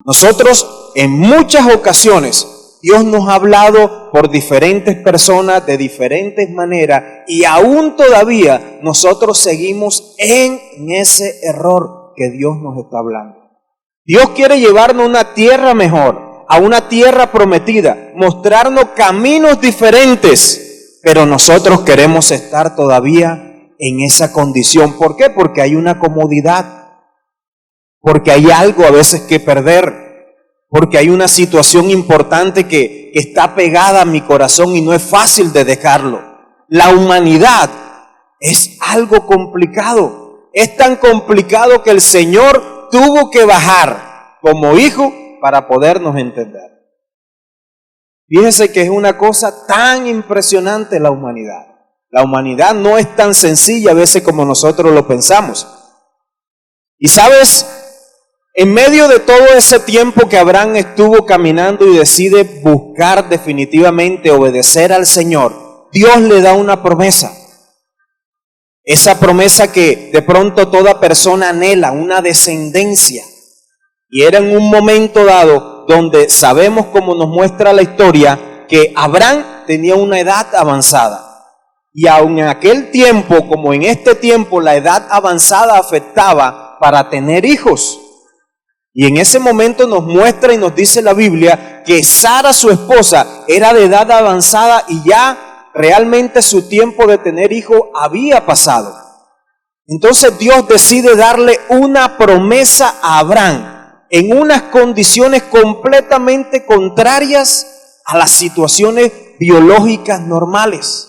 Nosotros en muchas ocasiones Dios nos ha hablado por diferentes personas de diferentes maneras y aún todavía nosotros seguimos en ese error que Dios nos está hablando. Dios quiere llevarnos a una tierra mejor, a una tierra prometida, mostrarnos caminos diferentes, pero nosotros queremos estar todavía en esa condición. ¿Por qué? Porque hay una comodidad, porque hay algo a veces que perder, porque hay una situación importante que está pegada a mi corazón y no es fácil de dejarlo. La humanidad es algo complicado, es tan complicado que el Señor tuvo que bajar como hijo para podernos entender. Fíjese que es una cosa tan impresionante la humanidad. La humanidad no es tan sencilla a veces como nosotros lo pensamos. Y sabes, en medio de todo ese tiempo que Abraham estuvo caminando y decide buscar definitivamente obedecer al Señor, Dios le da una promesa. Esa promesa que de pronto toda persona anhela, una descendencia. Y era en un momento dado donde sabemos, como nos muestra la historia, que Abraham tenía una edad avanzada. Y aun en aquel tiempo, como en este tiempo, la edad avanzada afectaba para tener hijos. Y en ese momento nos muestra y nos dice la Biblia que Sara, su esposa, era de edad avanzada y ya realmente su tiempo de tener hijo había pasado. Entonces Dios decide darle una promesa a Abraham en unas condiciones completamente contrarias a las situaciones biológicas normales.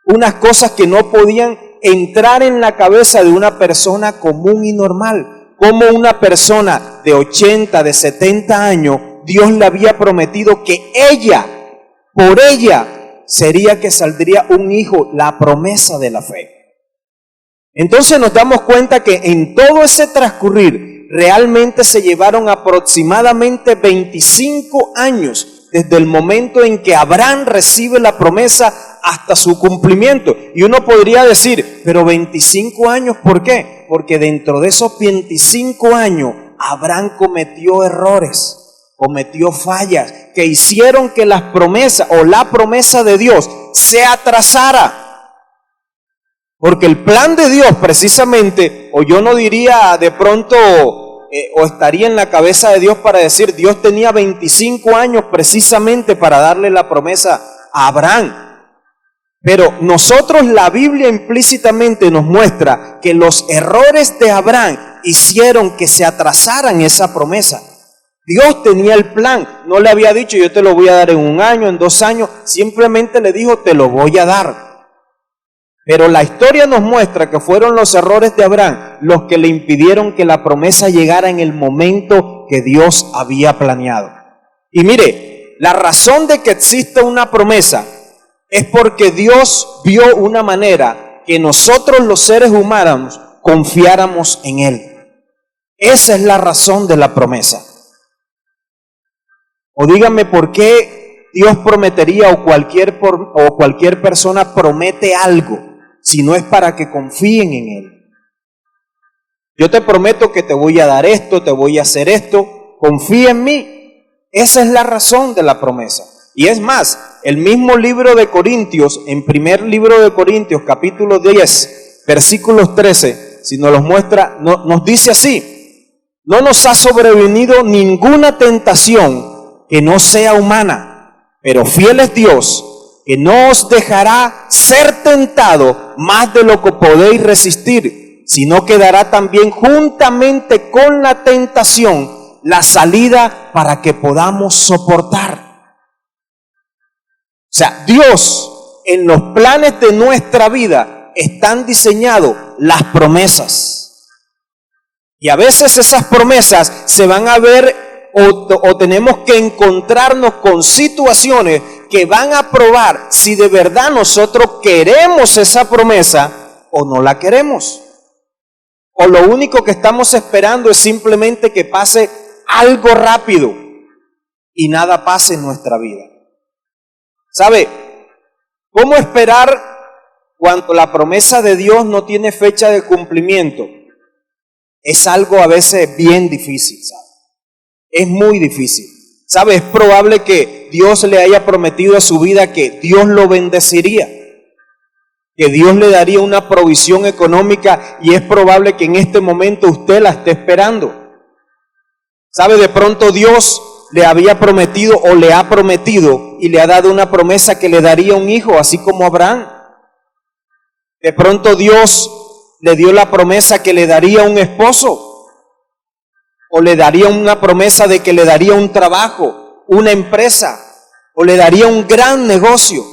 Unas cosas que no podían entrar en la cabeza de una persona común y normal. Como una persona de 80, de 70 años, Dios le había prometido que por ella, sería que saldría un hijo, la promesa de la fe. Entonces nos damos cuenta que en todo ese transcurrir, realmente se llevaron aproximadamente 25 años desde el momento en que Abraham recibe la promesa hasta su cumplimiento. Y uno podría decir, pero 25 años, ¿por qué? Porque dentro de esos 25 años, Abraham cometió errores, cometió fallas, que hicieron que las promesas o la promesa de Dios se atrasara. Porque el plan de Dios precisamente, o yo no diría de pronto, o estaría en la cabeza de Dios para decir, Dios tenía 25 años precisamente para darle la promesa a Abraham. Pero nosotros, la Biblia implícitamente nos muestra que los errores de Abraham hicieron que se atrasaran esa promesa. Dios tenía el plan, no le había dicho yo te lo voy a dar en 1 año, en 2 años, simplemente le dijo te lo voy a dar. Pero la historia nos muestra que fueron los errores de Abraham los que le impidieron que la promesa llegara en el momento que Dios había planeado. Y mire, la razón de que exista una promesa es porque Dios vio una manera que nosotros los seres humanos confiáramos en Él. Esa es la razón de la promesa. O díganme por qué Dios prometería o cualquier persona promete algo si no es para que confíen en Él. Yo te prometo que te voy a dar esto, te voy a hacer esto, confía en mí. Esa es la razón de la promesa. Y es más, el mismo libro de Corintios, en primer libro de Corintios, capítulo 10, versículos 13, si nos los muestra, nos dice así: no nos ha sobrevenido ninguna tentación que no sea humana, pero fiel es Dios, que no os dejará ser tentado más de lo que podéis resistir, sino que dará también juntamente con la tentación la salida para que podamos soportar. O sea, Dios, en los planes de nuestra vida están diseñadas las promesas. Y a veces esas promesas se van a ver o tenemos que encontrarnos con situaciones que van a probar si de verdad nosotros queremos esa promesa o no la queremos. O lo único que estamos esperando es simplemente que pase algo rápido y nada pase en nuestra vida. ¿Sabe? ¿Cómo esperar cuando la promesa de Dios no tiene fecha de cumplimiento? Es algo a veces bien difícil, ¿sabe? Es muy difícil. ¿Sabe? Es probable que Dios le haya prometido a su vida que Dios lo bendeciría, que Dios le daría una provisión económica, y es probable que en este momento usted la esté esperando. ¿Sabe? De pronto Dios le había prometido o le ha prometido y le ha dado una promesa que le daría un hijo, así como Abraham. De pronto Dios le dio la promesa que le daría un esposo, o le daría una promesa de que le daría un trabajo, una empresa, o le daría un gran negocio.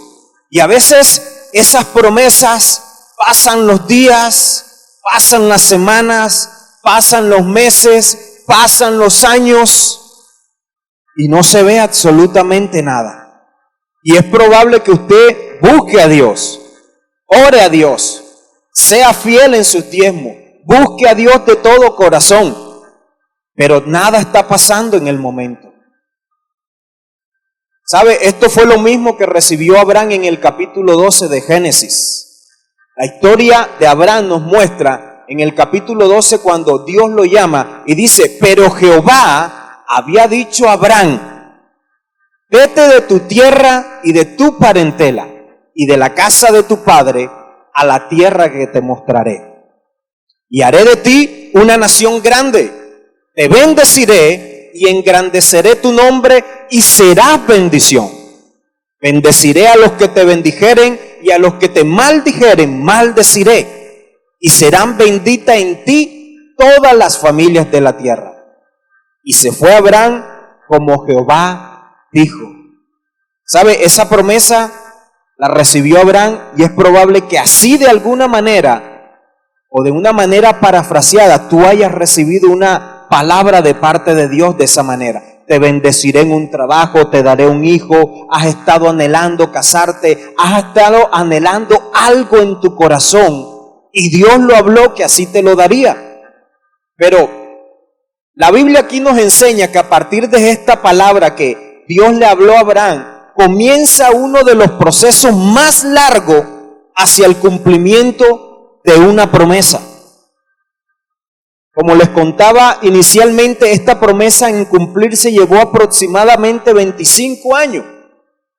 Y a veces esas promesas pasan los días, pasan las semanas, pasan los meses, pasan los años y no se ve absolutamente nada. Y es probable que usted busque a Dios, ore a Dios, sea fiel en sus diezmos, busque a Dios de todo corazón, pero nada está pasando en el momento. ¿Sabe? Esto fue lo mismo que recibió Abraham en el capítulo 12 de Génesis. La historia de Abraham nos muestra en el capítulo 12 cuando Dios lo llama y dice: pero Jehová había dicho a Abraham: vete de tu tierra y de tu parentela y de la casa de tu padre a la tierra que te mostraré. Y haré de ti una nación grande. Te bendeciré y engrandeceré tu nombre y serás bendición. Bendeciré a los que te bendijeren y a los que te maldijeren maldeciré. Y serán benditas en ti todas las familias de la tierra. Y se fue Abraham como Jehová dijo. ¿Sabe? Esa promesa la recibió Abraham, y es probable que así de alguna manera o de una manera parafraseada tú hayas recibido una palabra de parte de Dios de esa manera. Te bendeciré en un trabajo, te daré un hijo, has estado anhelando casarte, has estado anhelando algo en tu corazón y Dios lo habló que así te lo daría. Pero la Biblia aquí nos enseña que a partir de esta palabra que Dios le habló a Abraham, comienza uno de los procesos más largos hacia el cumplimiento de una promesa. Como les contaba inicialmente, esta promesa en cumplirse llevó aproximadamente 25 años.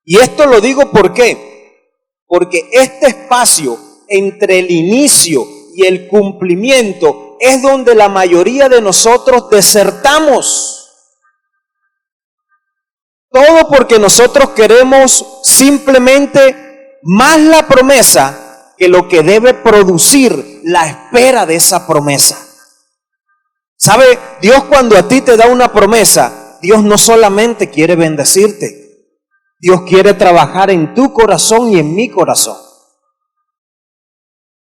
Y esto lo digo ¿por qué? Porque este espacio entre el inicio y el cumplimiento es donde la mayoría de nosotros desertamos. Todo porque nosotros queremos simplemente más la promesa que lo que debe producir la espera de esa promesa. ¿Sabe? Dios, cuando a ti te da una promesa, Dios no solamente quiere bendecirte, Dios quiere trabajar en tu corazón y en mi corazón.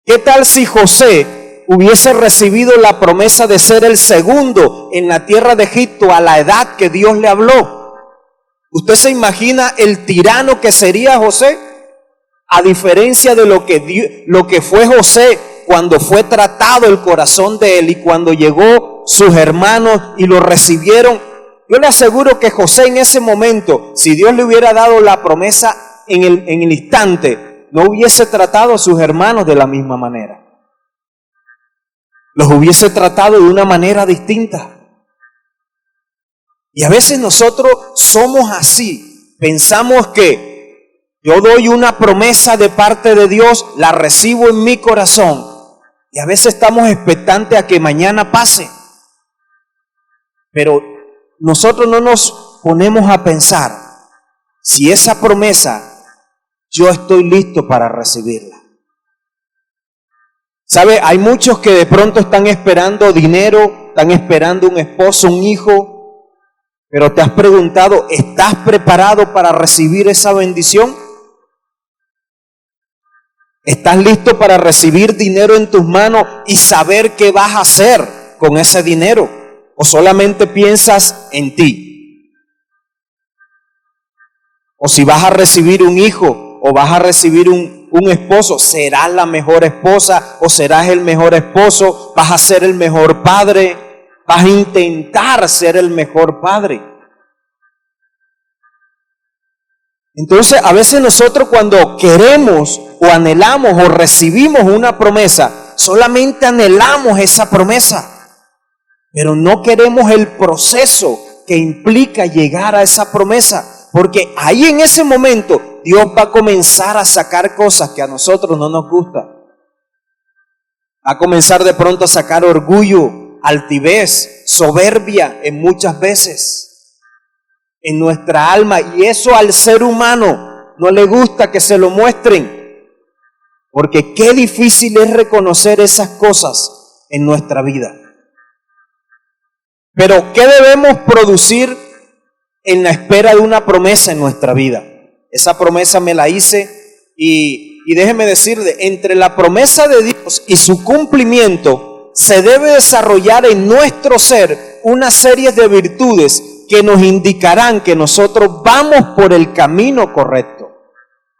¿Qué tal si José hubiese recibido la promesa de ser el segundo en la tierra de Egipto a la edad que Dios le habló? ¿Usted se imagina el tirano que sería José? A diferencia de lo que fue José cuando fue tratado el corazón de él y cuando llegó sus hermanos y lo recibieron. Yo le aseguro que José en ese momento, si Dios le hubiera dado la promesa en el instante, no hubiese tratado a sus hermanos de la misma manera. Los hubiese tratado de una manera distinta. Y a veces nosotros somos así. Pensamos que yo doy una promesa de parte de Dios, la recibo en mi corazón, y a veces estamos expectantes a que mañana pase. Pero nosotros no nos ponemos a pensar si esa promesa yo estoy listo para recibirla. ¿Sabe? Hay muchos que de pronto están esperando dinero, están esperando un esposo, un hijo, pero te has preguntado, ¿estás preparado para recibir esa bendición? ¿Estás listo para recibir dinero en tus manos y saber qué vas a hacer con ese dinero? ¿O solamente piensas en ti? O si vas a recibir un hijo o vas a recibir un esposo, ¿serás la mejor esposa o serás el mejor esposo? ¿Vas a ser el mejor padre? ¿Vas a intentar ser el mejor padre? Entonces, a veces nosotros cuando queremos o anhelamos o recibimos una promesa, solamente anhelamos esa promesa, pero no queremos el proceso que implica llegar a esa promesa, porque ahí en ese momento Dios va a comenzar a sacar cosas que a nosotros no nos gustan. Va a comenzar de pronto a sacar orgullo, altivez, soberbia en muchas veces en nuestra alma, y eso al ser humano no le gusta que se lo muestren, porque qué difícil es reconocer esas cosas en nuestra vida. Pero ¿qué debemos producir en la espera de una promesa en nuestra vida? Esa promesa me la hice y déjeme decirle, entre la promesa de Dios y su cumplimiento se debe desarrollar en nuestro ser una serie de virtudes que nos indicarán que nosotros vamos por el camino correcto.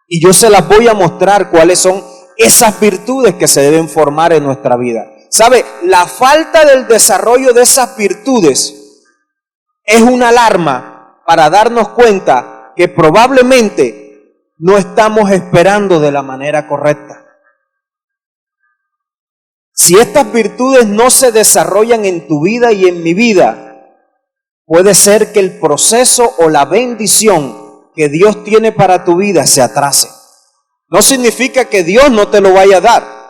Y yo se las voy a mostrar cuáles son esas virtudes que se deben formar en nuestra vida. ¿Sabe? La falta del desarrollo de esas virtudes es una alarma para darnos cuenta que probablemente no estamos esperando de la manera correcta. Si estas virtudes no se desarrollan en tu vida y en mi vida, puede ser que el proceso o la bendición que Dios tiene para tu vida se atrase. No significa que Dios no te lo vaya a dar,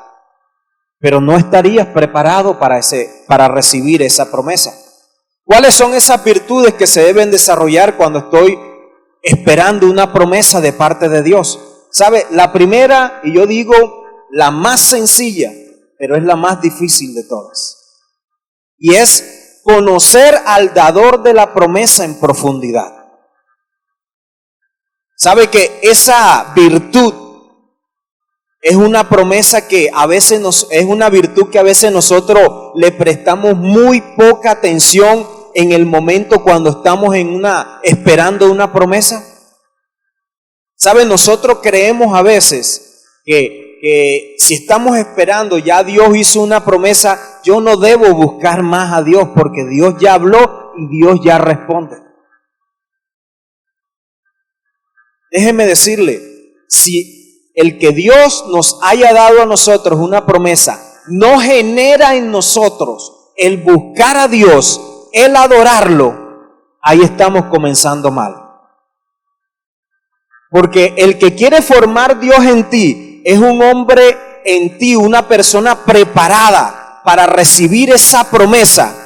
pero no estarías preparado para recibir esa promesa. ¿Cuáles son esas virtudes que se deben desarrollar cuando estoy esperando una promesa de parte de Dios? ¿Sabe? La primera, y yo digo la más sencilla, pero es la más difícil de todas, y es conocer al dador de la promesa en profundidad. ¿Sabe que esa virtud es una promesa que a veces es una virtud que a veces nosotros le prestamos muy poca atención en el momento cuando estamos esperando una promesa? ¿Saben? Nosotros creemos a veces que si estamos esperando, ya Dios hizo una promesa, yo no debo buscar más a Dios porque Dios ya habló y Dios ya responde. Déjeme decirle, si el que Dios nos haya dado a nosotros una promesa no genera en nosotros el buscar a Dios, el adorarlo, ahí estamos comenzando mal. Porque el que quiere formar Dios en ti es un hombre en ti, una persona preparada para recibir esa promesa.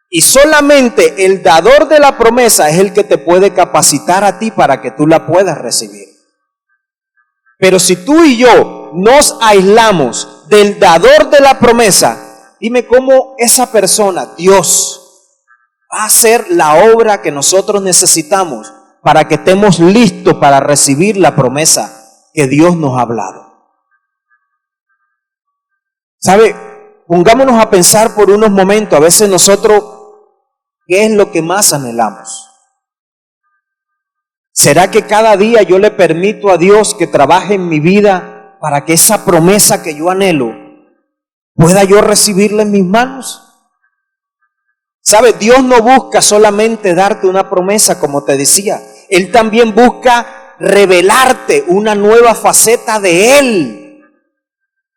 Y solamente el dador de la promesa es el que te puede capacitar a ti para que tú la puedas recibir. Pero si tú y yo nos aislamos del dador de la promesa, dime cómo esa persona, Dios, va a hacer la obra que nosotros necesitamos para que estemos listos para recibir la promesa que Dios nos ha hablado. ¿Sabe? Pongámonos a pensar por unos momentos, a veces nosotros, ¿qué es lo que más anhelamos? ¿Será que cada día yo le permito a Dios que trabaje en mi vida para que esa promesa que yo anhelo pueda yo recibirla en mis manos? ¿Sabe? Dios no busca solamente darte una promesa, como te decía. Él también busca revelarte una nueva faceta de Él.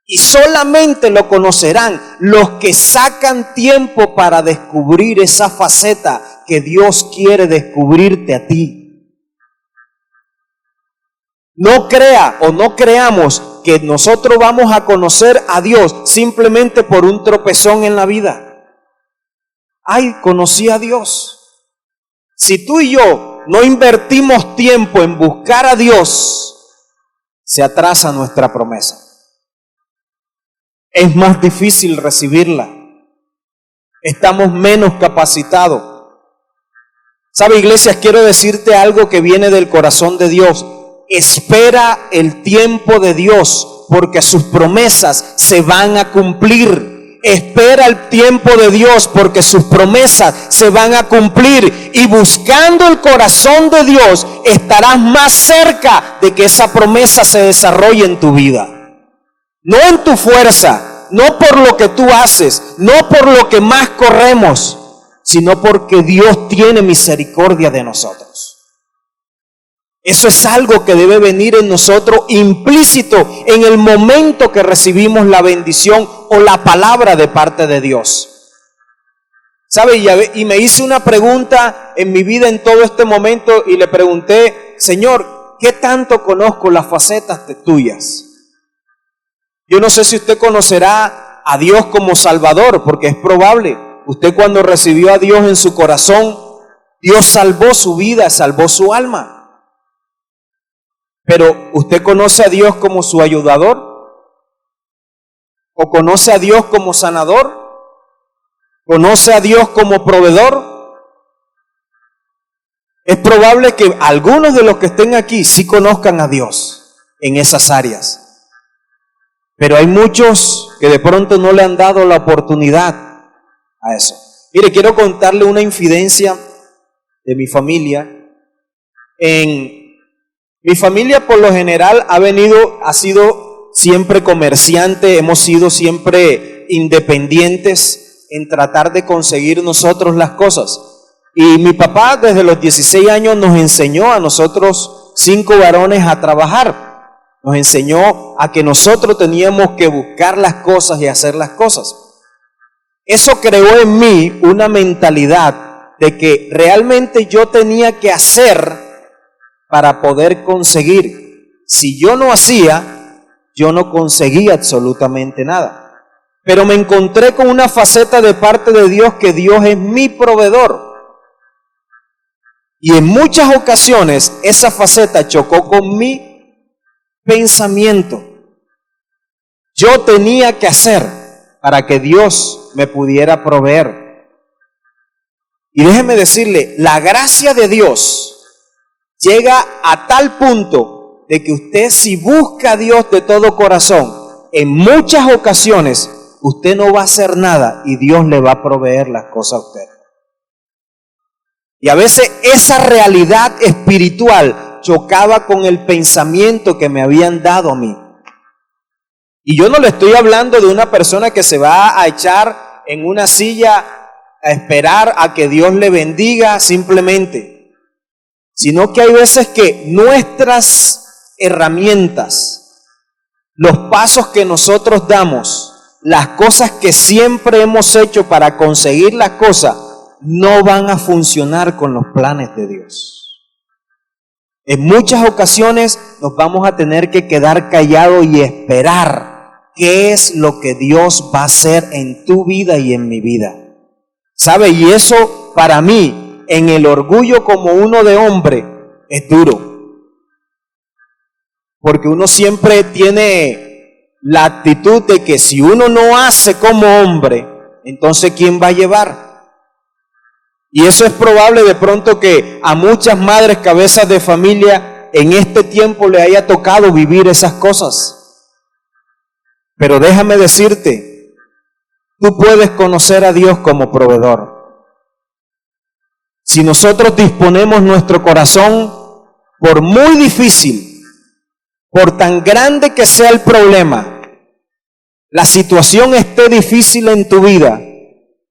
Y solamente lo conocerán los que sacan tiempo para descubrir esa faceta que Dios quiere descubrirte a ti. No crea o no creamos que nosotros vamos a conocer a Dios simplemente por un tropezón en la vida. Ay, conocí a Dios. Si tú y yo no invertimos tiempo en buscar a Dios, se atrasa nuestra promesa. Es más difícil recibirla. Estamos menos capacitados. ¿Sabe, iglesias? Quiero decirte algo que viene del corazón de Dios. Espera el tiempo de Dios, porque sus promesas se van a cumplir. Espera el tiempo de Dios, porque sus promesas se van a cumplir. Y buscando el corazón de Dios, estarás más cerca de que esa promesa se desarrolle en tu vida. No en tu fuerza, no por lo que tú haces, no por lo que más corremos, sino porque Dios tiene misericordia de nosotros. Eso es algo que debe venir en nosotros implícito en el momento que recibimos la bendición o la palabra de parte de Dios. ¿Sabe? Y me hice una pregunta en mi vida en todo este momento y le pregunté, Señor, ¿qué tanto conozco las facetas tuyas? Yo no sé si usted conocerá a Dios como Salvador, porque es probable. Usted cuando recibió a Dios en su corazón, Dios salvó su vida, salvó su alma. Pero ¿usted conoce a Dios como su ayudador? ¿O conoce a Dios como sanador? ¿Conoce a Dios como proveedor? Es probable que algunos de los que estén aquí sí conozcan a Dios en esas áreas. Pero hay muchos que de pronto no le han dado la oportunidad a eso. Mire, quiero contarle una infidencia de mi familia. Mi familia por lo general ha sido siempre comerciante, hemos sido siempre independientes en tratar de conseguir nosotros las cosas. Y mi papá desde los 16 años nos enseñó a nosotros 5 varones a trabajar. Nos enseñó a que nosotros teníamos que buscar las cosas y hacer las cosas. Eso creó en mí una mentalidad de que realmente yo tenía que hacer para poder conseguir. Si yo no hacía, yo no conseguía absolutamente nada. Pero me encontré con una faceta de parte de Dios, que Dios es mi proveedor. Y en muchas ocasiones esa faceta chocó con mi pensamiento. Yo tenía que hacer para que Dios me pudiera proveer. Y déjeme decirle, la gracia de Dios llega a tal punto de que usted, si busca a Dios de todo corazón, en muchas ocasiones usted no va a hacer nada y Dios le va a proveer las cosas a usted. Y a veces esa realidad espiritual chocaba con el pensamiento que me habían dado a mí. Y yo no le estoy hablando de una persona que se va a echar en una silla a esperar a que Dios le bendiga simplemente, sino que hay veces que nuestras herramientas, los pasos que nosotros damos, las cosas que siempre hemos hecho para conseguir las cosas, no van a funcionar con los planes de Dios. En muchas ocasiones nos vamos a tener que quedar callados y esperar qué es lo que Dios va a hacer en tu vida y en mi vida. ¿Sabe? Y eso para mí, en el orgullo como uno de hombre, es duro. Porque uno siempre tiene la actitud de que si uno no hace como hombre, entonces ¿quién va a llevar? Y eso es probable de pronto que a muchas madres cabezas de familia en este tiempo le haya tocado vivir esas cosas. Pero déjame decirte, tú puedes conocer a Dios como proveedor. Si nosotros disponemos nuestro corazón, por muy difícil, por tan grande que sea el problema, la situación esté difícil en tu vida,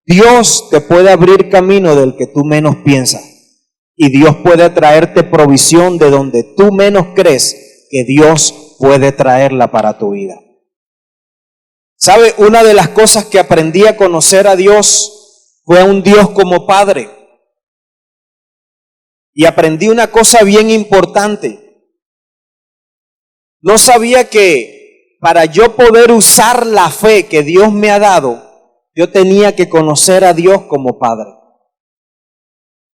Dios te puede abrir camino del que tú menos piensas. Y Dios puede traerte provisión de donde tú menos crees que Dios puede traerla para tu vida. ¿Sabe? Una de las cosas que aprendí a conocer a Dios fue a un Dios como Padre. Y aprendí una cosa bien importante. No sabía que para yo poder usar la fe que Dios me ha dado, yo tenía que conocer a Dios como Padre.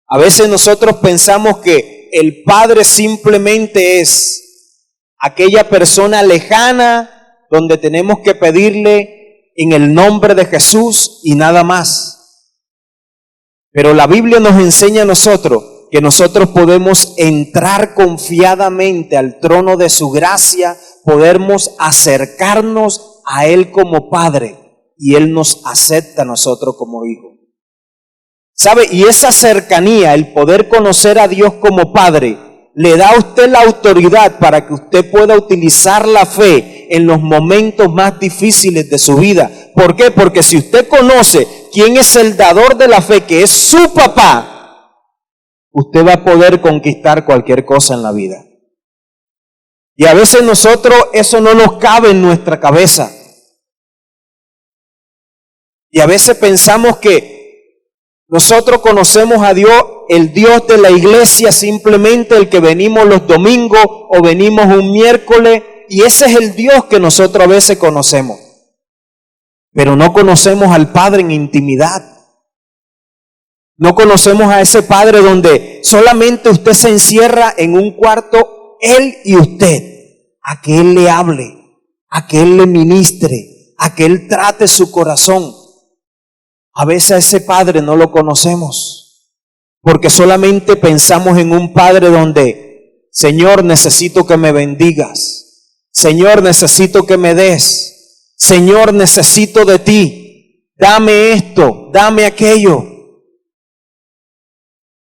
A veces nosotros pensamos que el Padre simplemente es aquella persona lejana donde tenemos que pedirle en el nombre de Jesús y nada más. Pero la Biblia nos enseña a nosotros que nosotros podemos entrar confiadamente al trono de su gracia, podemos acercarnos a Él como Padre. Y Él nos acepta a nosotros como hijos. ¿Sabe? Y esa cercanía, el poder conocer a Dios como Padre, le da a usted la autoridad para que usted pueda utilizar la fe en los momentos más difíciles de su vida. ¿Por qué? Porque si usted conoce quién es el dador de la fe, que es su papá, usted va a poder conquistar cualquier cosa en la vida. Y a veces nosotros eso no nos cabe en nuestra cabeza. Y a veces pensamos que Nosotros conocemos a Dios, el Dios de la iglesia, simplemente el que venimos los domingos o venimos un miércoles, y ese es el Dios que nosotros a veces conocemos. Pero no conocemos al Padre en intimidad. No conocemos a ese Padre donde solamente usted se encierra en un cuarto, Él y usted, a que Él le hable, a que Él le ministre, a que Él trate su corazón. A veces a ese Padre no lo conocemos, porque solamente pensamos en un Padre donde, Señor, necesito que me bendigas. Señor, necesito que me des. Señor, necesito de ti. Dame esto, dame aquello.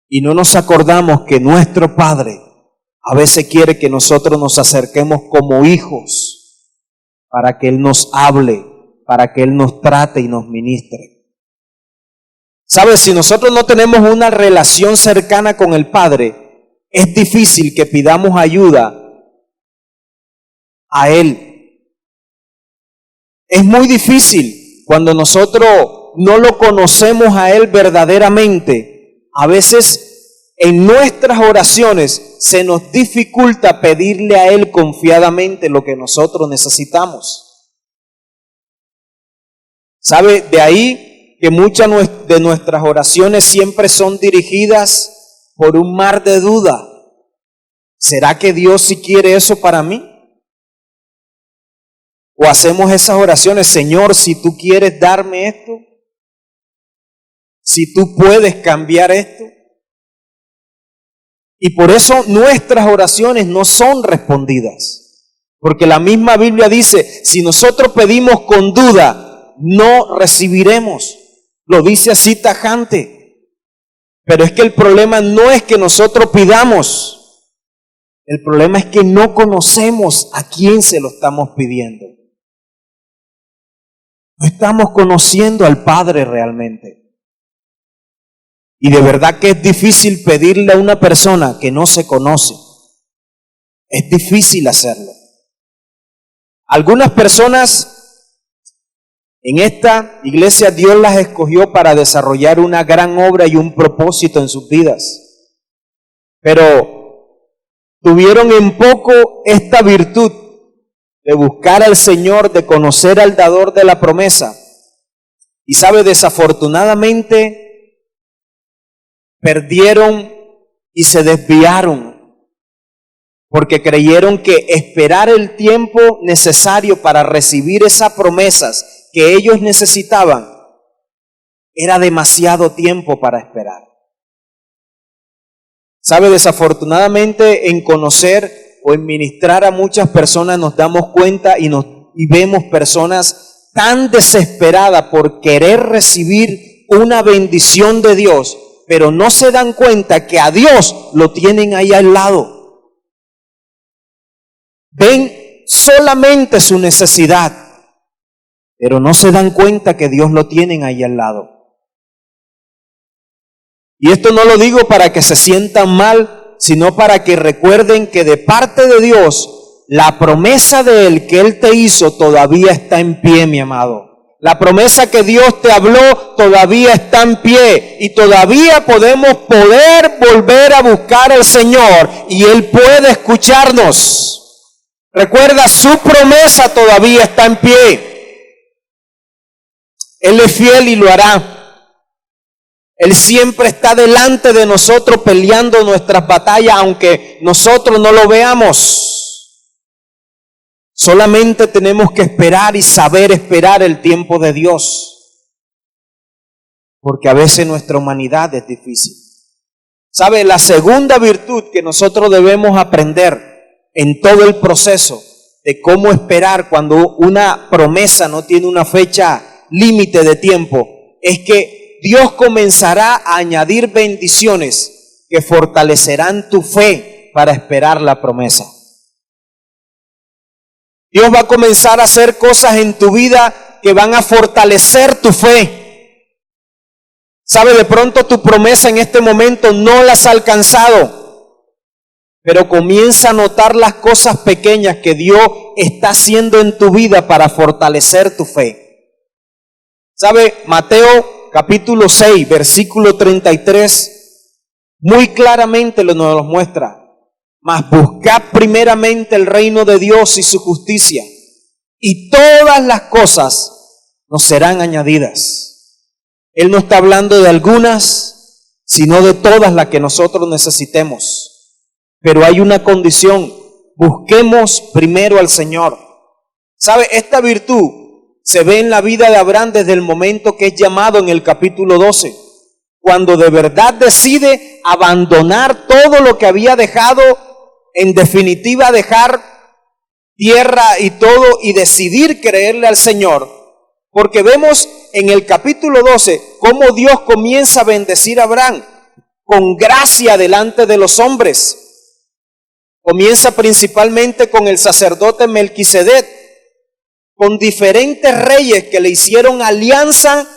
Y no nos acordamos que nuestro Padre a veces quiere que nosotros nos acerquemos como hijos para que Él nos hable, para que Él nos trate y nos ministre. ¿Sabes? Si nosotros no tenemos una relación cercana con el Padre, es difícil que pidamos ayuda a Él. Es muy difícil cuando nosotros no lo conocemos a Él verdaderamente. A veces en nuestras oraciones se nos dificulta pedirle a Él confiadamente lo que nosotros necesitamos. ¿Sabe? De ahí que muchas de nuestras oraciones siempre son dirigidas por un mar de duda. ¿Será que Dios sí quiere eso para mí? O hacemos esas oraciones, Señor, si tú quieres darme esto, si tú puedes cambiar esto. Y por eso nuestras oraciones no son respondidas. Porque la misma Biblia dice, si nosotros pedimos con duda, no recibiremos. Lo dice así tajante. Pero es que el problema no es que nosotros pidamos. El problema es que no conocemos a quién se lo estamos pidiendo. No estamos conociendo al Padre realmente. Y de verdad que es difícil pedirle a una persona que no se conoce. Es difícil hacerlo. Algunas personas en esta iglesia Dios las escogió para desarrollar una gran obra y un propósito en sus vidas. Pero tuvieron en poco esta virtud de buscar al Señor, de conocer al dador de la promesa. Y sabe, desafortunadamente perdieron y se desviaron porque creyeron que esperar el tiempo necesario para recibir esas promesas que ellos necesitaban era demasiado tiempo para esperar. ¿Sabe? Desafortunadamente en conocer o en ministrar a muchas personas nos damos cuenta y vemos personas tan desesperadas por querer recibir una bendición de Dios, pero no se dan cuenta que a Dios lo tienen ahí al lado. Ven solamente su necesidad, pero no se dan cuenta que Dios lo tienen ahí al lado. Y esto no lo digo para que se sientan mal, sino para que recuerden que de parte de Dios, la promesa de Él que Él te hizo todavía está en pie, mi amado. La promesa que Dios te habló todavía está en pie y todavía podemos volver a buscar al Señor y Él puede escucharnos. Recuerda, su promesa todavía está en pie. Él es fiel y lo hará. Él siempre está delante de nosotros peleando nuestras batallas, aunque nosotros no lo veamos. Solamente tenemos que esperar y saber esperar el tiempo de Dios. Porque a veces nuestra humanidad es difícil. ¿Sabe? La segunda virtud que nosotros debemos aprender en todo el proceso de cómo esperar cuando una promesa no tiene una fecha límite de tiempo, es que Dios comenzará a añadir bendiciones que fortalecerán tu fe para esperar la promesa. Dios va a comenzar a hacer cosas en tu vida que van a fortalecer tu fe. ¿Sabe? De pronto tu promesa en este momento no la has alcanzado, pero comienza a notar las cosas pequeñas que Dios está haciendo en tu vida para fortalecer tu fe. ¿Sabe? Mateo capítulo 6, versículo 33, muy claramente nos lo muestra. Mas buscad primeramente el reino de Dios y su justicia, y todas las cosas nos serán añadidas. Él no está hablando de algunas, sino de todas las que nosotros necesitemos. Pero hay una condición: busquemos primero al Señor. ¿Sabe? Esta virtud se ve en la vida de Abraham desde el momento que es llamado en el capítulo 12, cuando de verdad decide abandonar todo lo que había dejado, en definitiva dejar tierra y todo, y decidir creerle al Señor. Porque vemos en el capítulo 12 cómo Dios comienza a bendecir a Abraham con gracia delante de los hombres. Comienza principalmente con el sacerdote Melquisedec, con diferentes reyes que le hicieron alianza,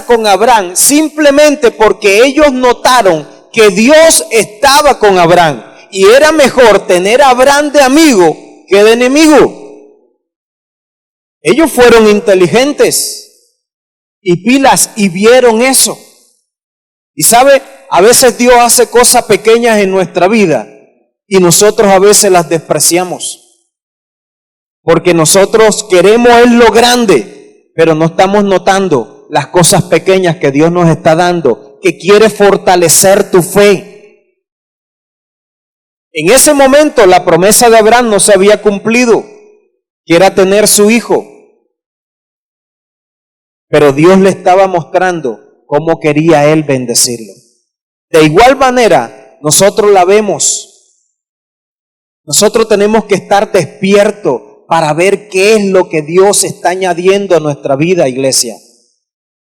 con Abraham, simplemente porque ellos notaron que Dios estaba con Abraham, y era mejor tener a Abraham de amigo que de enemigo. Ellos fueron inteligentes y pilas y vieron eso. Y sabe, a veces Dios hace cosas pequeñas en nuestra vida y nosotros a veces las despreciamos. Porque nosotros queremos es lo grande, pero no estamos notando las cosas pequeñas que Dios nos está dando, que quiere fortalecer tu fe. En ese momento la promesa de Abraham no se había cumplido, que era tener su hijo. Pero Dios le estaba mostrando cómo quería él bendecirlo. De igual manera, nosotros la vemos. Nosotros tenemos que estar despiertos para ver qué es lo que Dios está añadiendo a nuestra vida, iglesia.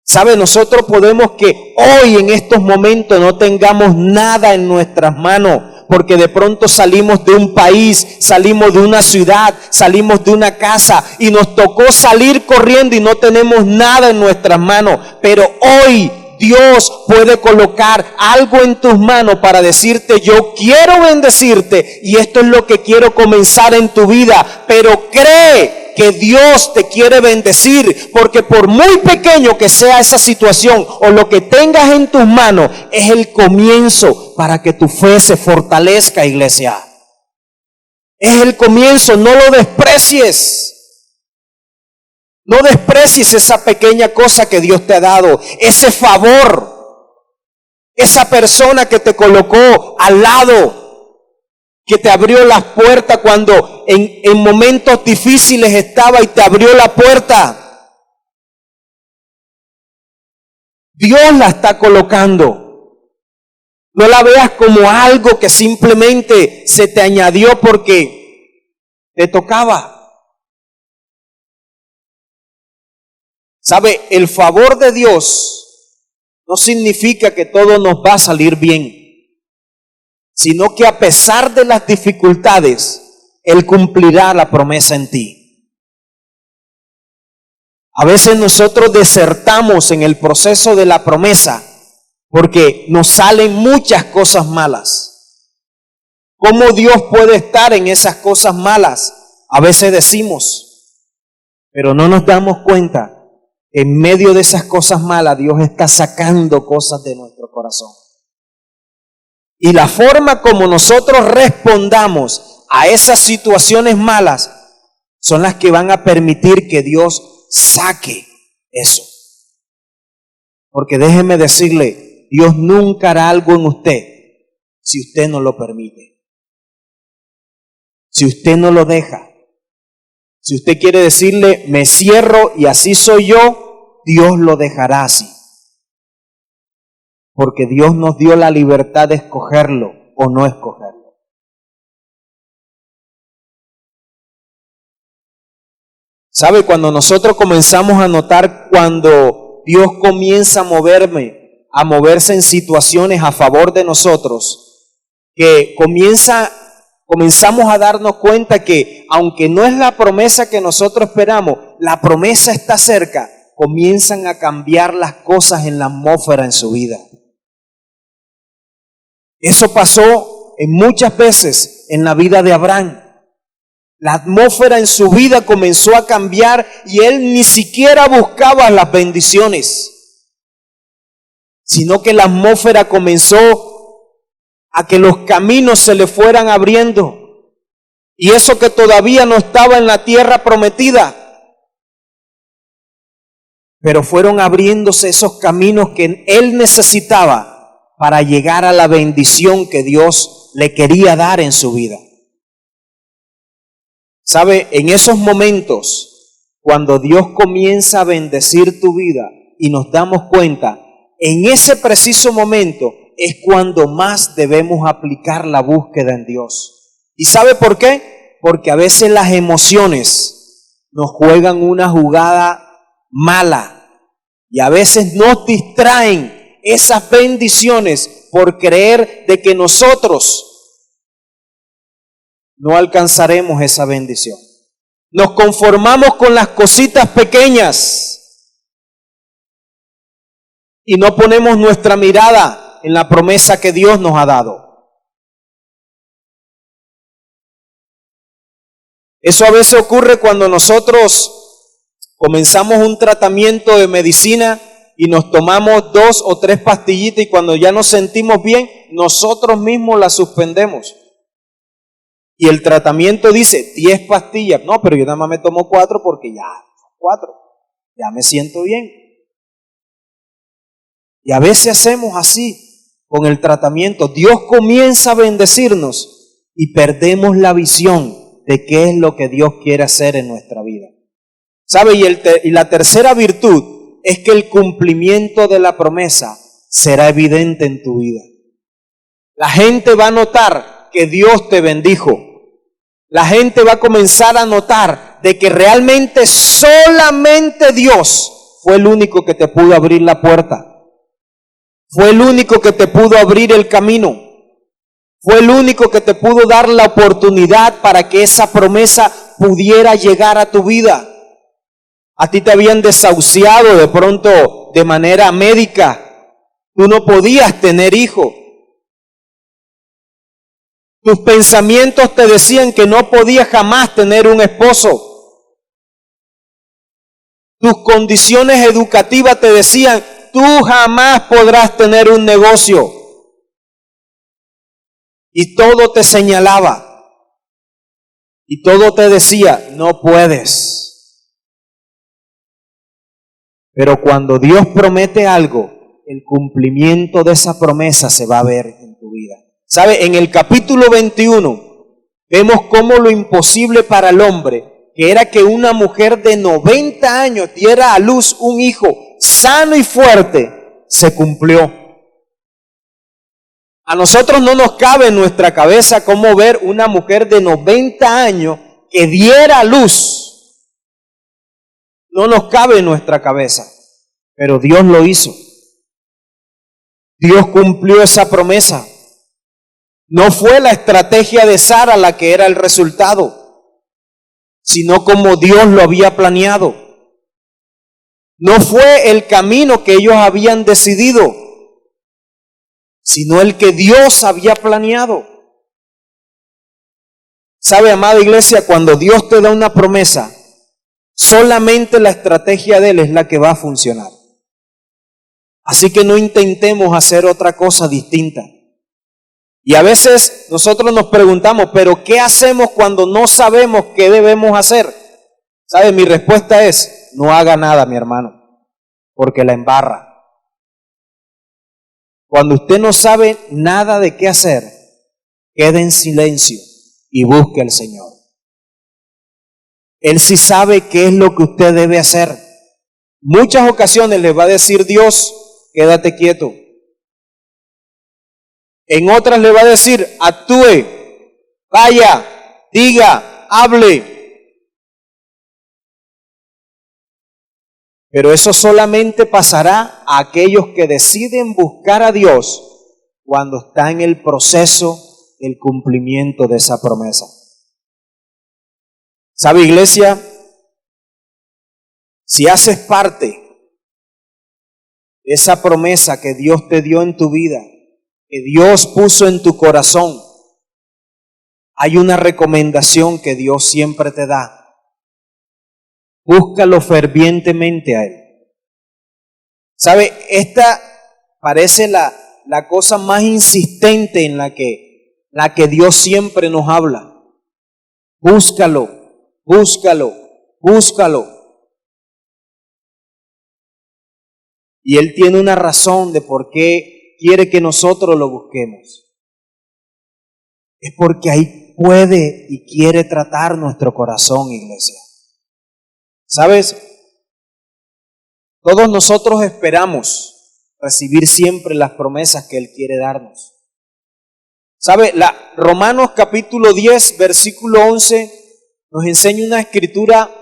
¿Sabe? Nosotros podemos que hoy en estos momentos no tengamos nada en nuestras manos, porque de pronto salimos de un país, salimos de una ciudad, salimos de una casa y nos tocó salir corriendo y no tenemos nada en nuestras manos. Pero hoy Dios puede colocar algo en tus manos para decirte: yo quiero bendecirte y esto es lo que quiero comenzar en tu vida. Pero cree que Dios te quiere bendecir, porque por muy pequeño que sea esa situación o lo que tengas en tus manos, es el comienzo para que tu fe se fortalezca, iglesia. Es el comienzo, no lo desprecies. No desprecies esa pequeña cosa que Dios te ha dado, ese favor, esa persona que te colocó al lado, que te abrió las puertas cuando en momentos difíciles estaba y te abrió la puerta. Dios la está colocando. No la veas como algo que simplemente se te añadió porque te tocaba. ¿Sabe? El favor de Dios no significa que todo nos va a salir bien, sino que a pesar de las dificultades, Él cumplirá la promesa en ti. A veces nosotros desertamos en el proceso de la promesa porque nos salen muchas cosas malas. ¿Cómo Dios puede estar en esas cosas malas? A veces decimos, pero no nos damos cuenta. En medio de esas cosas malas, Dios está sacando cosas de nuestro corazón. Y la forma como nosotros respondamos a esas situaciones malas son las que van a permitir que Dios saque eso. Porque déjeme decirle, Dios nunca hará algo en usted si usted no lo permite. Si usted no lo deja. Si usted quiere decirle, me cierro y así soy yo, Dios lo dejará así. Porque Dios nos dio la libertad de escogerlo o no escogerlo. ¿Sabe? Cuando nosotros comenzamos a notar cuando Dios comienza a moverse en situaciones a favor de nosotros, que comenzamos a darnos cuenta que aunque no es la promesa que nosotros esperamos, la promesa está cerca, comienzan a cambiar las cosas en la atmósfera en su vida. Eso pasó en muchas veces en la vida de Abraham. La atmósfera en su vida comenzó a cambiar y él ni siquiera buscaba las bendiciones, sino que la atmósfera comenzó a que los caminos se le fueran abriendo. Y eso que todavía no estaba en la tierra prometida, pero fueron abriéndose esos caminos que él necesitaba para llegar a la bendición que Dios le quería dar en su vida. ¿Sabe? En esos momentos, cuando Dios comienza a bendecir tu vida y nos damos cuenta, en ese preciso momento es cuando más debemos aplicar la búsqueda en Dios. ¿Y sabe por qué? Porque a veces las emociones nos juegan una jugada mala y a veces nos distraen esas bendiciones por creer de que nosotros no alcanzaremos esa bendición. Nos conformamos con las cositas pequeñas y no ponemos nuestra mirada en la promesa que Dios nos ha dado. Eso a veces ocurre cuando nosotros comenzamos un tratamiento de medicina y nos tomamos 2 o 3 pastillitas y cuando ya nos sentimos bien, nosotros mismos las suspendemos. Y el tratamiento dice 10 pastillas. No, pero yo nada más me tomo 4 porque ya 4. Ya me siento bien. Y a veces hacemos así con el tratamiento. Dios comienza a bendecirnos y perdemos la visión de qué es lo que Dios quiere hacer en nuestra vida. ¿Sabe? Y la tercera virtud es que el cumplimiento de la promesa será evidente en tu vida. La gente va a notar que Dios te bendijo. La gente va a comenzar a notar de que realmente solamente Dios fue el único que te pudo abrir la puerta. Fue el único que te pudo abrir el camino. Fue el único que te pudo dar la oportunidad para que esa promesa pudiera llegar a tu vida. A ti te habían desahuciado de pronto de manera médica. Tú no podías tener hijo. Tus pensamientos te decían que no podías jamás tener un esposo. Tus condiciones educativas te decían, tú jamás podrás tener un negocio. Y todo te señalaba. Y todo te decía, no puedes. Pero cuando Dios promete algo, el cumplimiento de esa promesa se va a ver en tu vida. ¿Sabe? En el capítulo 21 vemos cómo lo imposible para el hombre, que era que una mujer de 90 años diera a luz un hijo sano y fuerte, se cumplió. A nosotros no nos cabe en nuestra cabeza cómo ver una mujer de 90 años que diera a luz. No nos cabe en nuestra cabeza, pero Dios lo hizo. Dios cumplió esa promesa. No fue la estrategia de Sara la que era el resultado, sino como Dios lo había planeado. No fue el camino que ellos habían decidido, sino el que Dios había planeado. ¿Sabe, amada iglesia? Cuando Dios te da una promesa, solamente la estrategia de Él es la que va a funcionar. Así que no intentemos hacer otra cosa distinta. Y a veces nosotros nos preguntamos, ¿pero qué hacemos cuando no sabemos qué debemos hacer? ¿Sabe? Mi respuesta es, no haga nada, mi hermano, porque la embarra. Cuando usted no sabe nada de qué hacer, quede en silencio y busque al Señor. Él sí sabe qué es lo que usted debe hacer. Muchas ocasiones le va a decir Dios, quédate quieto. En otras le va a decir, actúe, vaya, diga, hable. Pero eso solamente pasará a aquellos que deciden buscar a Dios cuando está en el proceso del cumplimiento de esa promesa. ¿Sabe, iglesia? Si haces parte de esa promesa que Dios te dio en tu vida, que Dios puso en tu corazón, hay una recomendación que Dios siempre te da. Búscalo fervientemente a Él. ¿Sabe? Esta parece la cosa más insistente en la que Dios siempre nos habla. Búscalo, búscalo, búscalo. Y Él tiene una razón de por qué quiere que nosotros lo busquemos. Es porque ahí puede y quiere tratar nuestro corazón, iglesia. ¿Sabes? Todos nosotros esperamos recibir siempre las promesas que Él quiere darnos. ¿Sabe? Romanos capítulo 10, versículo 11, nos enseña una escritura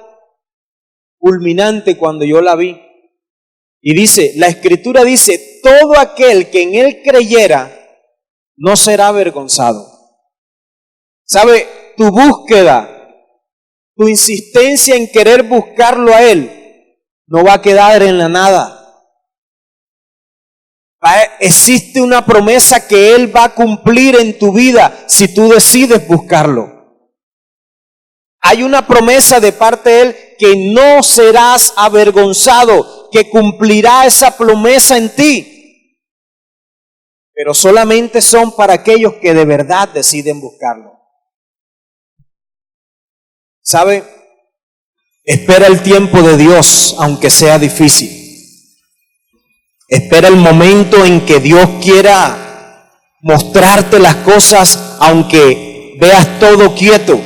culminante cuando yo la vi. Y dice, la escritura dice, todo aquel que en Él creyera no será avergonzado. ¿Sabe? Tu búsqueda, tu insistencia en querer buscarlo a Él, no va a quedar en la nada. Existe una promesa que Él va a cumplir en tu vida si tú decides buscarlo. Hay una promesa de parte de Él que no serás avergonzado, que cumplirá esa promesa en ti. Pero solamente son para aquellos que de verdad deciden buscarlo. ¿Sabe? Espera el tiempo de Dios, aunque sea difícil. Espera el momento en que Dios quiera mostrarte las cosas, aunque veas todo quieto.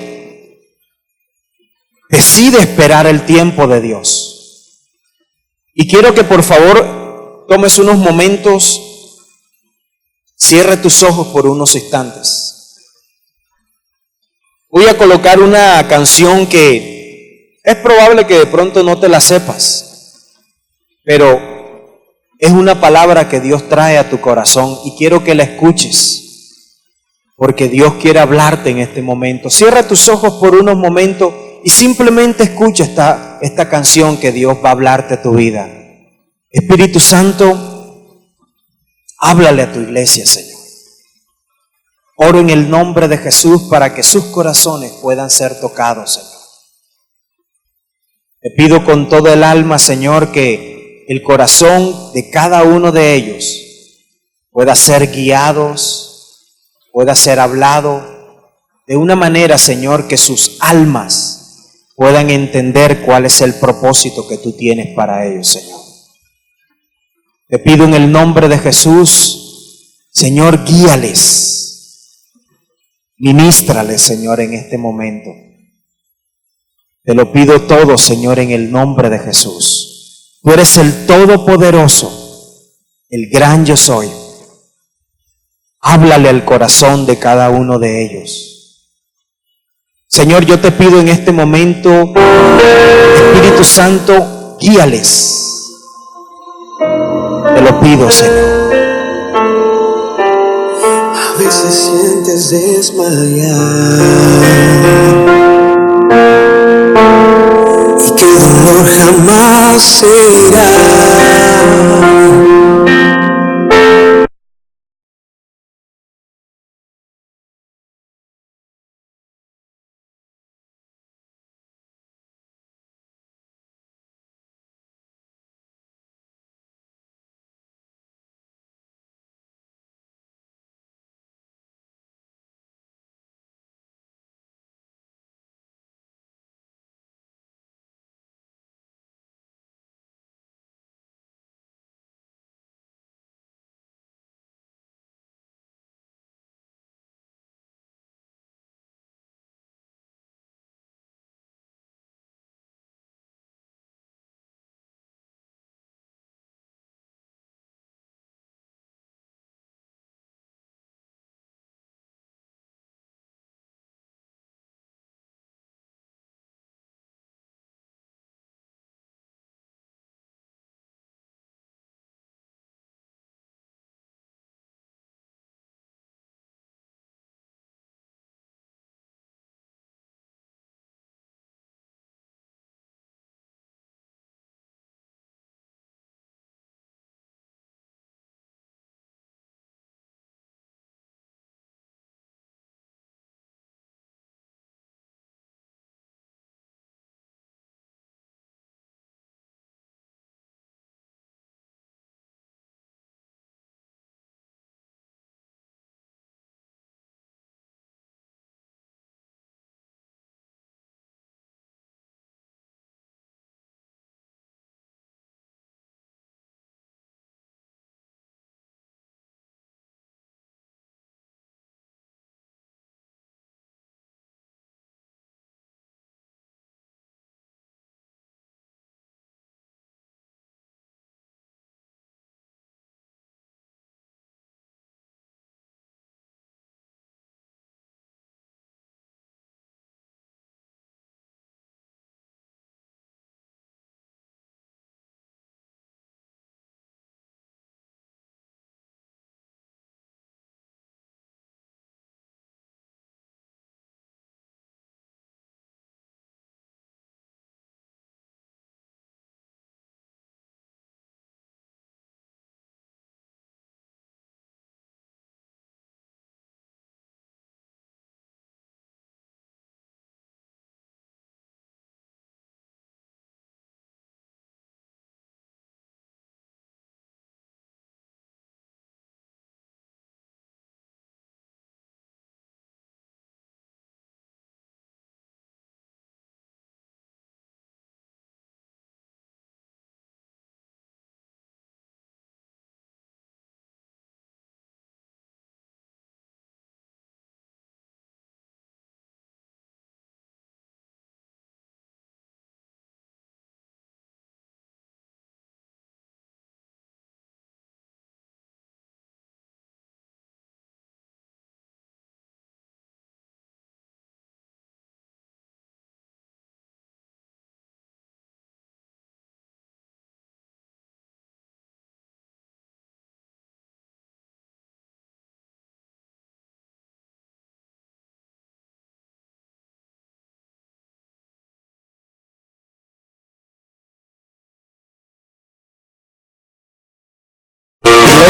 Decide esperar el tiempo de Dios. Y quiero que por favor tomes unos momentos, cierre tus ojos por unos instantes. Voy a colocar una canción que es probable que de pronto no te la sepas, pero es una palabra que Dios trae a tu corazón y quiero que la escuches, porque Dios quiere hablarte en este momento. Cierra tus ojos por unos momentos y simplemente escucha esta canción que Dios va a hablarte a tu vida. Espíritu Santo, háblale a tu iglesia, Señor. Oro en el nombre de Jesús para que sus corazones puedan ser tocados, Señor. Te pido con todo el alma, Señor, que el corazón de cada uno de ellos pueda ser guiados, pueda ser hablado de una manera, Señor, que sus almas puedan entender cuál es el propósito que tú tienes para ellos, Señor. Te pido en el nombre de Jesús, Señor, guíales, ministrales, Señor, en este momento. Te lo pido todo, Señor, en el nombre de Jesús. Tú eres el Todopoderoso, el gran yo soy. Háblale al corazón de cada uno de ellos. Señor, yo te pido en este momento, Espíritu Santo, guíales. Te lo pido, Señor. A veces sientes desmayar y que el dolor jamás se irá.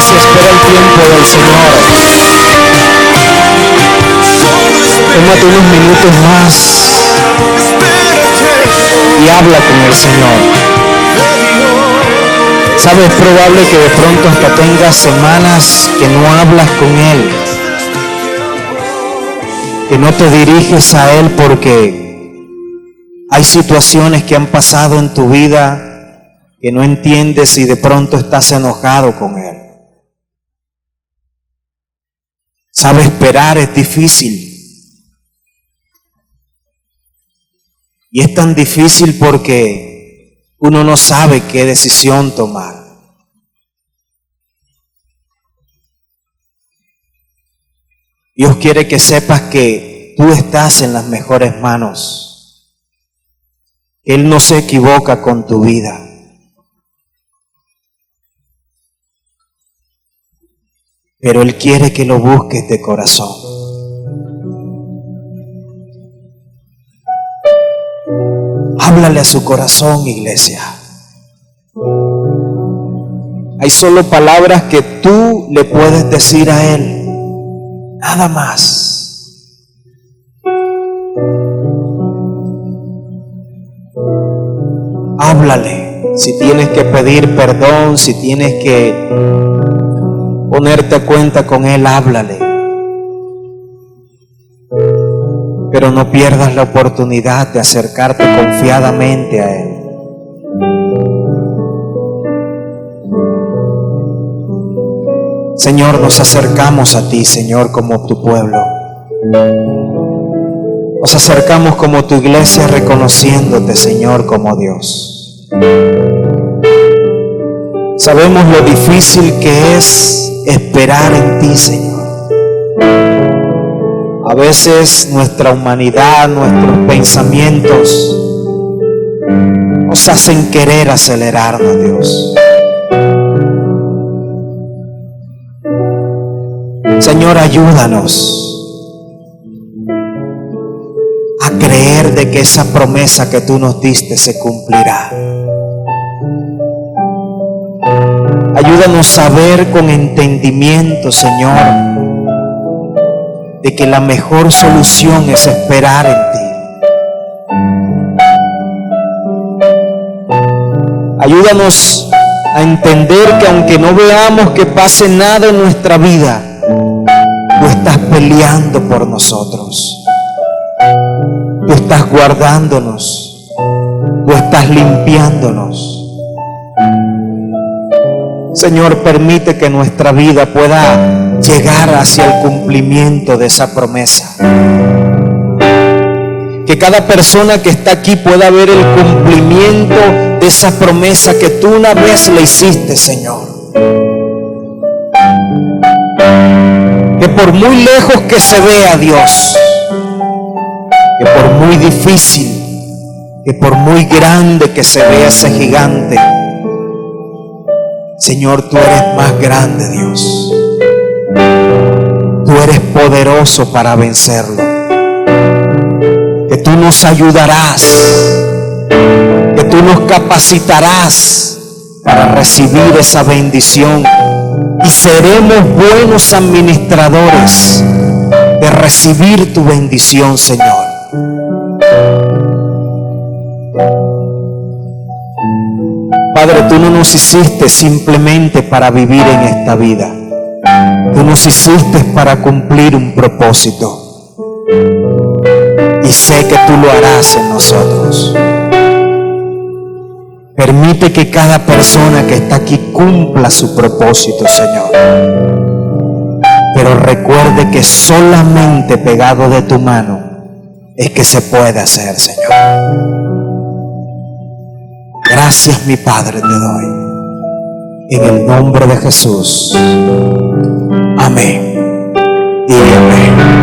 iglesia, espera el tiempo del Señor. Tómate unos minutos más y habla con el Señor. Sabes, es probable que de pronto hasta tengas semanas que no hablas con Él, que no te diriges a Él porque hay situaciones que han pasado en tu vida que no entiendes y de pronto estás enojado con Él. Sabes, esperar es difícil. Y es tan difícil porque uno no sabe qué decisión tomar. Dios quiere que sepas que tú estás en las mejores manos. Él no se equivoca con tu vida. Pero Él quiere que lo busques de corazón. Háblale a su corazón, iglesia. Hay solo palabras que tú le puedes decir a Él. Nada más. Háblale. Si tienes que pedir perdón, si tienes que ponerte a cuenta con Él, háblale. Pero no pierdas la oportunidad de acercarte confiadamente a Él. Señor, nos acercamos a ti, Señor, como tu pueblo. Nos acercamos como tu iglesia, reconociéndote, Señor, como Dios. Sabemos lo difícil que es esperar en ti, Señor. A veces nuestra humanidad, nuestros pensamientos nos hacen querer acelerarnos, Dios. Señor, ayúdanos a creer de que esa promesa que tú nos diste se cumplirá. Ayúdanos a ver con entendimiento, Señor, de que la mejor solución es esperar en ti. Ayúdanos a entender que aunque no veamos que pase nada en nuestra vida, tú estás peleando por nosotros. Tú estás guardándonos. Tú estás limpiándonos. Señor, permite que nuestra vida pueda llegar hacia el cumplimiento de esa promesa. Que cada persona que está aquí pueda ver el cumplimiento de esa promesa que tú una vez le hiciste, Señor. Que por muy lejos que se vea, Dios, que por muy difícil, que por muy grande que se vea ese gigante, Señor, tú eres más grande, Dios. Tú eres poderoso para vencerlo. Que tú nos ayudarás, que tú nos capacitarás para recibir esa bendición y seremos buenos administradores de recibir tu bendición, Señor. Padre, tú no nos hiciste simplemente para vivir en esta vida. Tú nos hiciste para cumplir un propósito. Y sé que tú lo harás en nosotros. Permite que cada persona que está aquí cumpla su propósito, Señor. Pero recuerde que solamente pegado de tu mano es que se puede hacer, Señor. Gracias, mi Padre, te doy. En el nombre de Jesús. Amén y amén.